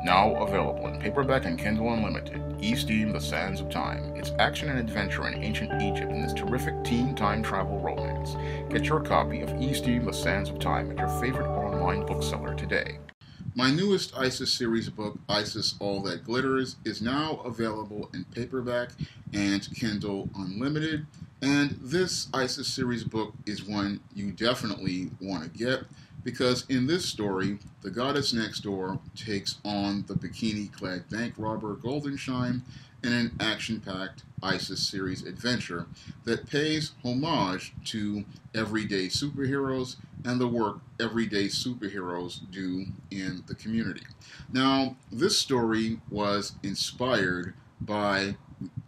Now available in paperback and Kindle Unlimited, E-Steam The Sands of Time. It's action and adventure in ancient Egypt in this terrific teen time travel romance. Get your copy of E-Steam The Sands of Time at your favorite online bookseller today. My newest ISIS series book, ISIS All That Glitters, is now available in paperback and Kindle Unlimited. And this ISIS series book is one you definitely want to get, because in this story, the goddess next door takes on the bikini-clad bank robber Goldenshine in an action-packed ISIS series adventure that pays homage to everyday superheroes and the work everyday superheroes do in the community. Now, this story was inspired by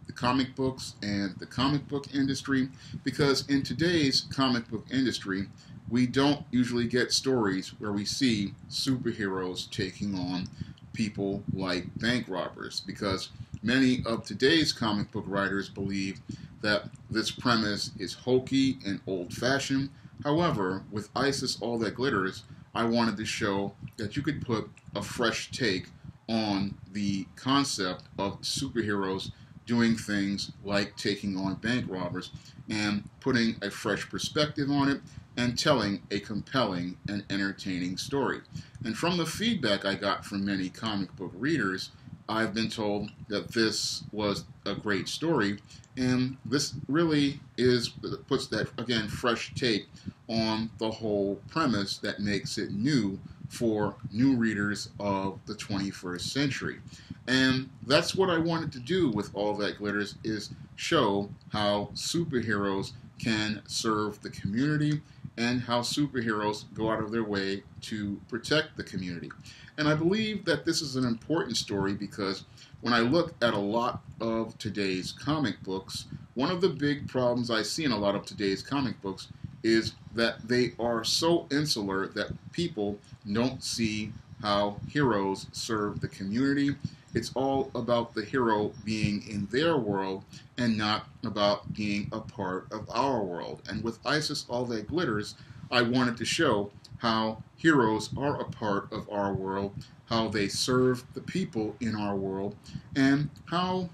the comic books and the comic book industry, because in today's comic book industry, we don't usually get stories where we see superheroes taking on people like bank robbers, because many of today's comic book writers believe that this premise is hokey and old-fashioned. However, with ISIS All That Glitters, I wanted to show that you could put a fresh take on the concept of superheroes doing things like taking on bank robbers and putting a fresh perspective on it and telling a compelling and entertaining story. And from the feedback I got from many comic book readers, I've been told that this was a great story, and this really puts that, again, fresh take on the whole premise that makes it new for new readers of the 21st century. And that's what I wanted to do with All That Glitters, is show how superheroes can serve the community and how superheroes go out of their way to protect the community. And I believe that this is an important story because when I look at a lot of today's comic books, one of the big problems I see in a lot of today's comic books is that they are so insular that people don't see how heroes serve the community. It's all about the hero being in their world and not about being a part of our world. And with ISIS All That Glitters, I wanted to show how heroes are a part of our world, how they serve the people in our world, and how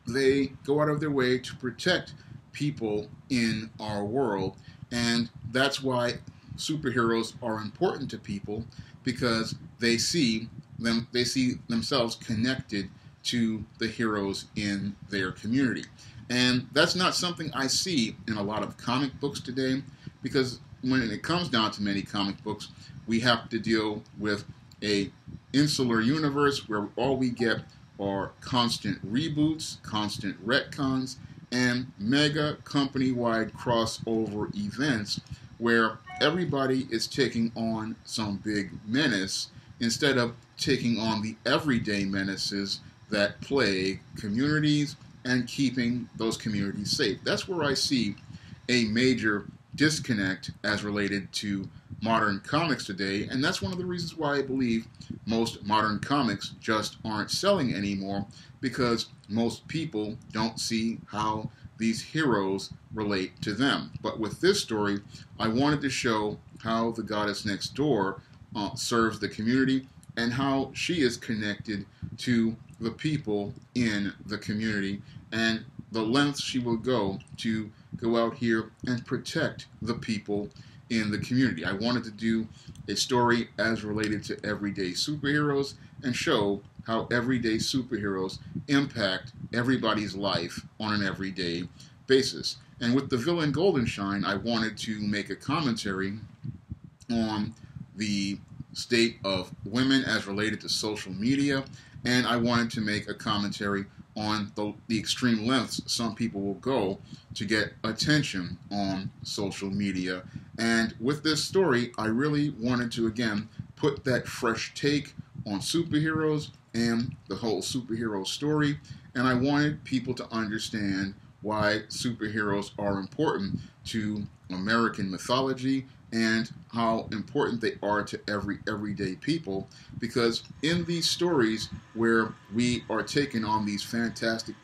they go out of their way to protect people in our world. And that's why superheroes are important to people, because they see themselves connected to the heroes in their community. And that's not something I see in a lot of comic books today, because when it comes down to many comic books, we have to deal with a insular universe where all we get are constant reboots, constant retcons, and mega company-wide crossover events where everybody is taking on some big menace instead of taking on the everyday menaces that plague communities and keeping those communities safe. That's where I see a major disconnect as related to modern comics today, and that's one of the reasons why I believe most modern comics just aren't selling anymore, because most people don't see how these heroes relate to them. But with this story, I wanted to show how the goddess next door serves the community and how she is connected to the people in the community and the lengths she will go to go out here and protect the people in the community. I wanted to do a story as related to everyday superheroes and show how everyday superheroes impact everybody's life on an everyday basis. And with the villain Goldenshine, I wanted to make a commentary on the state of women as related to social media, and I wanted to make a commentary on the extreme lengths some people will go to get attention on social media. And with this story, I really wanted to, again, put that fresh take on superheroes and the whole superhero story, and I wanted people to understand why superheroes are important to American mythology and how important they are to everyday people, because in these stories where we are taken on these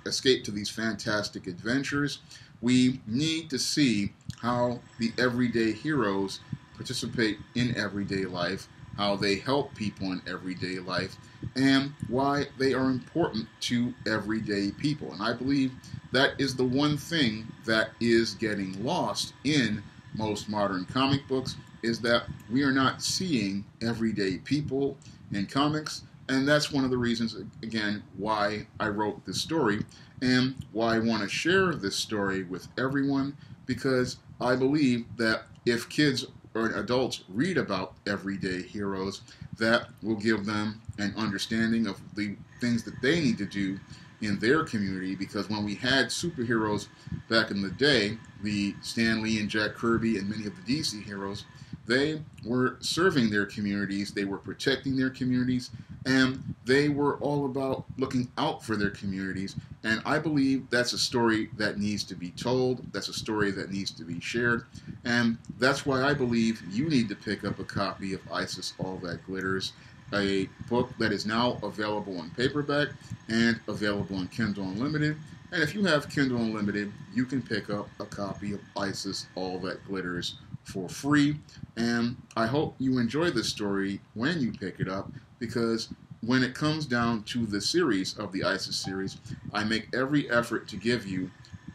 escape to these fantastic adventures, we need to see how the everyday heroes participate in everyday life how they help people in everyday life, and why they are important to everyday people. And I believe that is the one thing that is getting lost in most modern comic books, is that we are not seeing everyday people in comics. And that's one of the reasons, again, why I wrote this story and why I want to share this story with everyone, because I believe that if kids or adults read about everyday heroes, that will give them an understanding of the things that they need to do in their community. Because when we had superheroes back in the day, the Stan Lee and Jack Kirby and many of the DC heroes, they were serving their communities, they were protecting their communities, and they were all about looking out for their communities. And I believe that's a story that needs to be told, that's a story that needs to be shared, and that's why I believe you need to pick up a copy of Isis All That Glitters, a book that is now available in paperback and available in Kindle Unlimited. And if you have Kindle Unlimited, you can pick up a copy of Isis All That Glitters for free. And I hope you enjoy this story when you pick it up, because when it comes down to the series of the Isis series, I make every effort to give you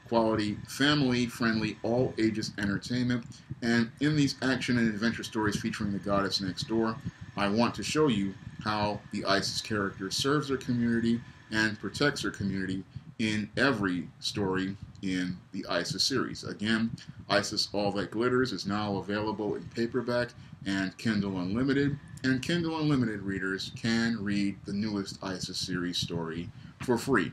quality, family-friendly, all-ages entertainment. And in these action and adventure stories featuring the goddess next door, I want to show you how the Isis character serves her community and protects her community in every story in the Isis series. Again, Isis All That Glitters is now available in paperback and Kindle Unlimited, and Kindle Unlimited readers can read the newest Isis series story for free.